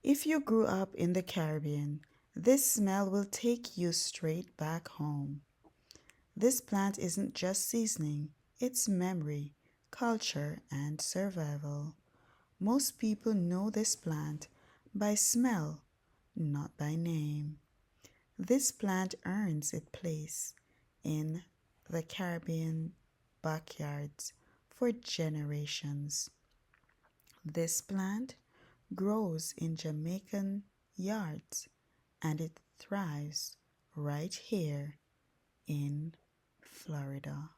If you grew up in the Caribbean, this smell will take you straight back home. This plant isn't just seasoning, it's memory, culture, and survival. Most people know this plant by smell, not by name. This plant earns its place in the Caribbean backyards for generations. This plant grows in Jamaican yards and it thrives right here in Florida.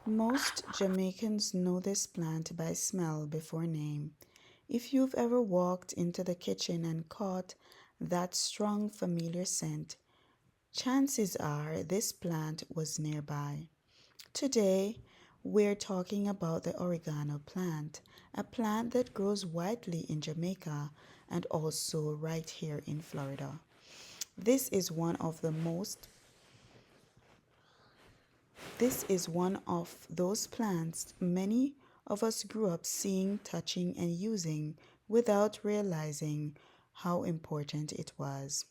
Most Jamaicans know this plant by smell before name. If you've ever walked into the kitchen and caught that strong familiar scent, chances are this plant was nearby. Today, we're talking about the oregano plant, a plant that grows widely in Jamaica and also right here in Florida. This is one of the most This is one of those plants many of us grew up seeing, touching, and using without realizing how important it was.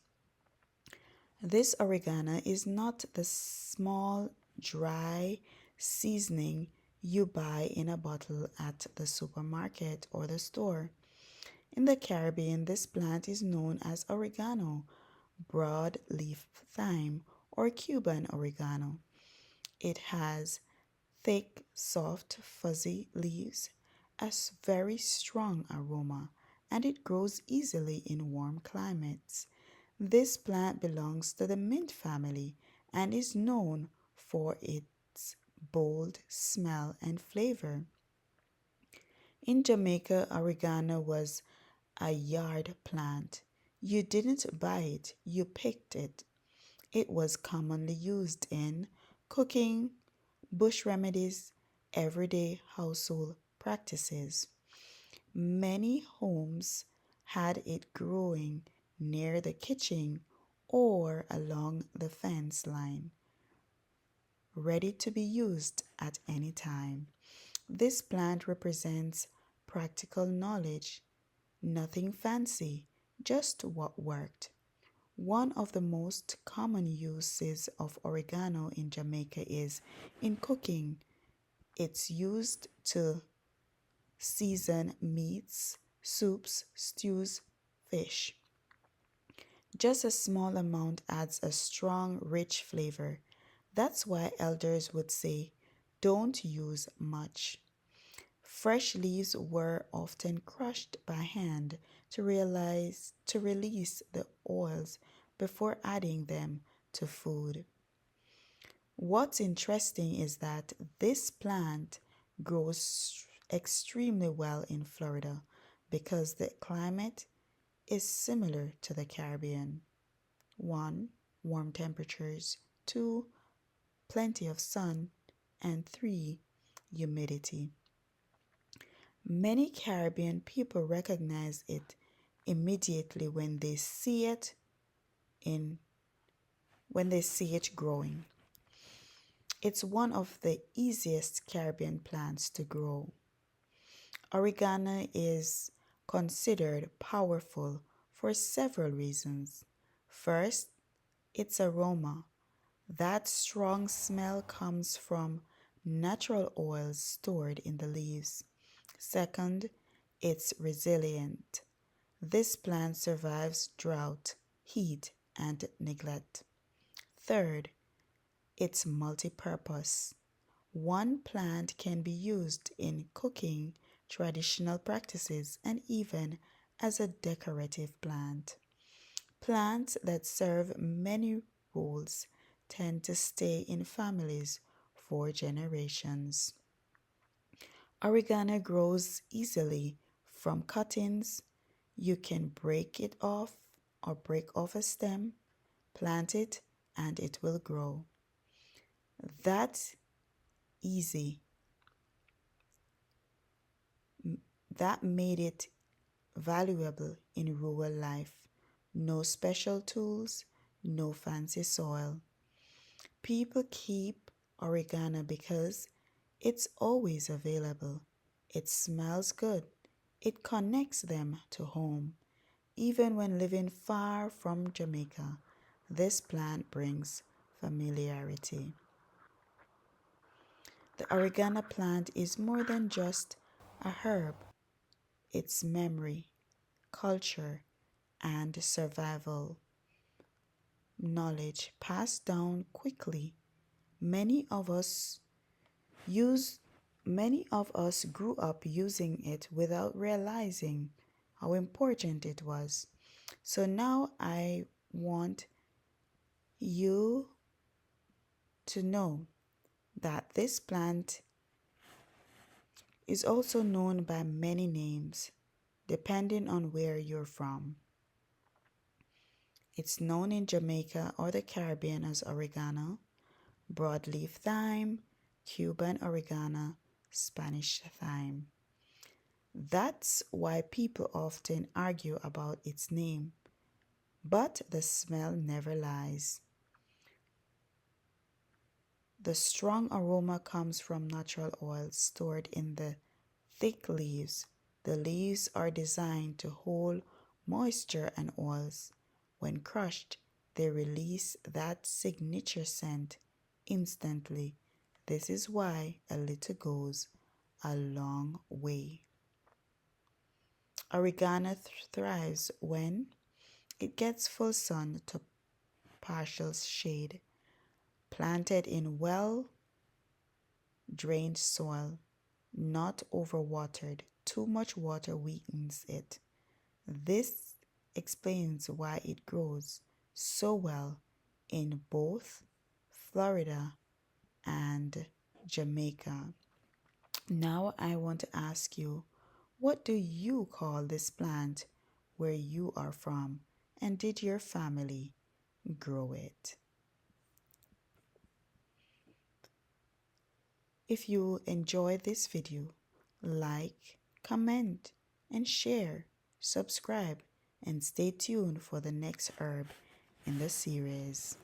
This oregano is not the small, dry seasoning you buy in a bottle at the supermarket or the store. In the Caribbean, this plant is known as oregano, broadleaf thyme, or Cuban oregano. It has thick, soft, fuzzy leaves, a very strong aroma, and it grows easily in warm climates. This plant belongs to the mint family and is known for its bold smell and flavor. In Jamaica, oregano was a yard plant. You didn't buy it, you picked it. It was commonly used in cooking, bush remedies, everyday household practices. Many homes had it growing near the kitchen or along the fence line, ready to be used at any time. This plant represents practical knowledge, nothing fancy, just what worked. One of the most common uses of oregano in Jamaica is in cooking. It's used to season meats, soups, stews, fish. Just a small amount adds a strong, rich flavor. That's why elders would say, don't use much. Fresh leaves were often crushed by hand to release the oils before adding them to food. What's interesting is that this plant grows extremely well in Florida because the climate is similar to the Caribbean. 1. Warm temperatures. 2. Plenty of sun. And 3. Humidity. Many Caribbean people recognize it immediately in when they see it growing. It's one of the easiest Caribbean plants to grow. Oregano is considered powerful for several reasons. First, its aroma. That strong smell comes from natural oils stored in the leaves. Second, it's resilient. This plant survives drought, heat, and neglect. Third, it's multi-purpose. One plant can be used in cooking, traditional practices, and even as a decorative plant. Plants that serve many roles tend to stay in families for generations. Oregano grows easily from cuttings. You can break off a stem, plant it, and it will grow. That easy. That made it valuable in rural life. No special tools, no fancy soil. People keep oregano because It's always available. It smells good. It connects them to home. Even when living far from Jamaica, this plant brings familiarity. The oregano plant is more than just a herb, it's memory, culture, and survival knowledge passed down quickly. Many of us use Many of us grew up using it without realizing how important it was. So now I want you to know that this plant is also known by many names depending on where you're from. It's known in Jamaica or the Caribbean as oregano, broadleaf thyme, Cuban oregano, Spanish thyme. That's why people often argue about its name, but the smell never lies. The strong aroma comes from natural oils stored in the thick leaves. The leaves are designed to hold moisture and oils. When crushed, they release that signature scent instantly. This is why a little goes a long way. Oregano thrives when it gets full sun to partial shade, planted in well drained soil, not overwatered. Too much water weakens it. This explains why it grows so well in both Florida and Jamaica. Now I want to ask you, what do you call this plant where you are from? And did your family grow it? If you enjoyed this video, like, comment, and share, subscribe, and stay tuned for the next herb in the series.